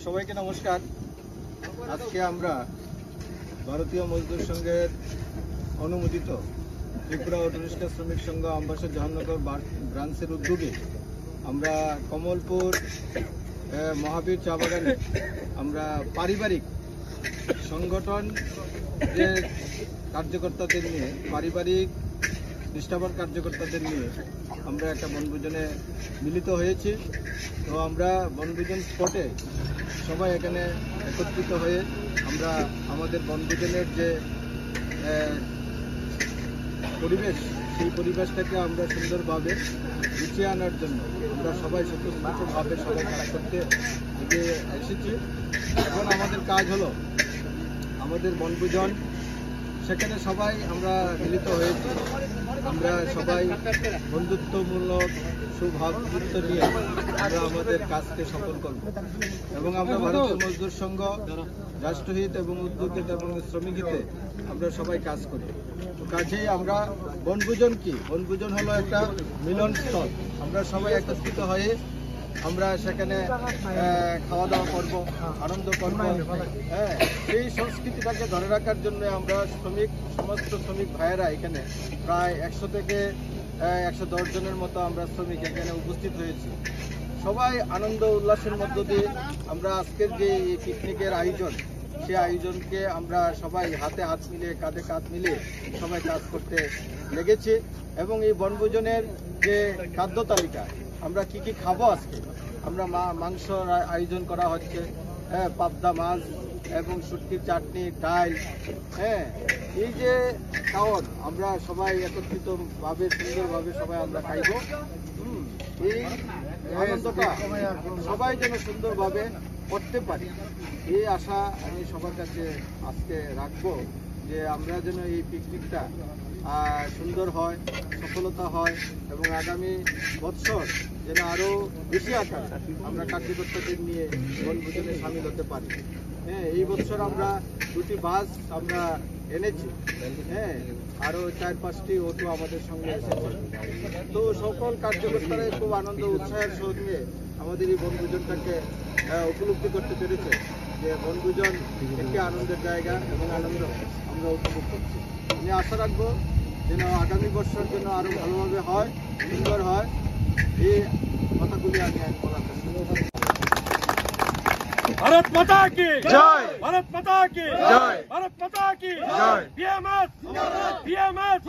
সবাইকে নমস্কার। আজকে আমরা ভারতীয় মজদুর সংঘের অনুমোদিত ত্রিপুরা অটোরিক্সা শ্রমিক সংঘ আমবাসা জাহাননগর ব্রাঞ্চের উদ্যোগে আমরা কমলপুর মহাবীর চা বাগানে আমরা পারিবারিক সংগঠন যে কার্যকর্তাদের নিয়ে, পারিবারিক নিষ্ঠাবান কার্যকর্তাদের নিয়ে আমরা একটা বনভোজনে মিলিত হয়েছি। তো আমরা বনভোজন স্পটে সবাই এখানে একত্রিত হয়ে আমরা আমাদের বনভোজনের যে পরিবেশ, সেই পরিবেশটাকে আমরা সুন্দরভাবে গুছিয়ে আনার জন্য আমরা সবাই স্বতঃস্ফূর্তভাবে সবাই কাজ করতে এগিয়ে এসেছি। এখন আমাদের কাজ হলো আমাদের বনভোজন, সেখানে সবাই আমরা মিলিত হয়েছি। আমরা সবাই বন্ধুত্বমূলক সুভাবযুক্ত নিয়ে আমরা আমাদের কাজকে সফল করব এবং আমরা ভারতীয় মজদুর সংঘ রাষ্ট্রহিত এবং উদ্যোগিত এবং শ্রমিকহিতে আমরা সবাই কাজ করি। তো কাজেই আমরা বনভোজন কি, বনভোজন হলো একটা মিলনস্থল। আমরা সবাই একত্রিত হয়ে আমরা সেখানে খাওয়া দাওয়া করব, আনন্দ করব। সেই সংস্কৃতিটাকে ধরে রাখার জন্য আমরা সমস্ত শ্রমিক ভাইয়েরা এখানে প্রায় 100 থেকে 110 জনের মতো আমরা শ্রমিক এখানে উপস্থিত হয়েছি। সবাই আনন্দ উল্লাসের মধ্য দিয়ে আমরা আজকের যে পিকনিকের আয়োজন, সেই আয়োজনকে আমরা সবাই হাতে হাত মিলিয়ে, কাঁধে কাঁধ মিলিয়ে সবাই কাজ করতে লেগেছি। এবং এই বনভোজনের যে খাদ্য তালিকা, আমরা কি কি খাবো আজকে, আমরা মাংস আয়োজন করা হচ্ছে, পাবদা মাছ এবং শুটকির চাটনি, ডাল। এই যে খাওয়ার আমরা সবাই একত্রিতভাবে সুন্দরভাবে সবাই আমরা খাইব। এই আনন্দটা সবাই যেন সুন্দরভাবে করতে পারি, এই আশা আমি সবার কাছে আজকে রাখবো, যে আমরা যেন এই পিকনিকটা সুন্দর হয়, সফলতা হয় এবং আগামী বছর যেন আরও বেশি আকার আমরা কার্যকর্তাদের নিয়ে বনভোজনে সামিল হতে পারি। এই বছর আমরা 2টি বাস আমরা এনেছি, আরও 4-5টি অটো আমাদের সঙ্গে এসেছে। তো সকল কার্যকর্তারাই খুব আনন্দ উৎসাহের সঙ্গে আমাদের এই বনভোজনটাকে উপলব্ধি করতে পেরেছে, যে বনভোজন একটি আনন্দের জায়গা এবং আনন্দ আমরা উপভোগ করছি। আমি আশা রাখবো যেন আগামী বছর যেন আরো ভালোভাবে হয়, সুন্দর হয়। এই কথাগুলি আমি বলার চেষ্টা করছি। भारत माता की जय, भारत माता की जय, भारत माता की जय। बीएमएस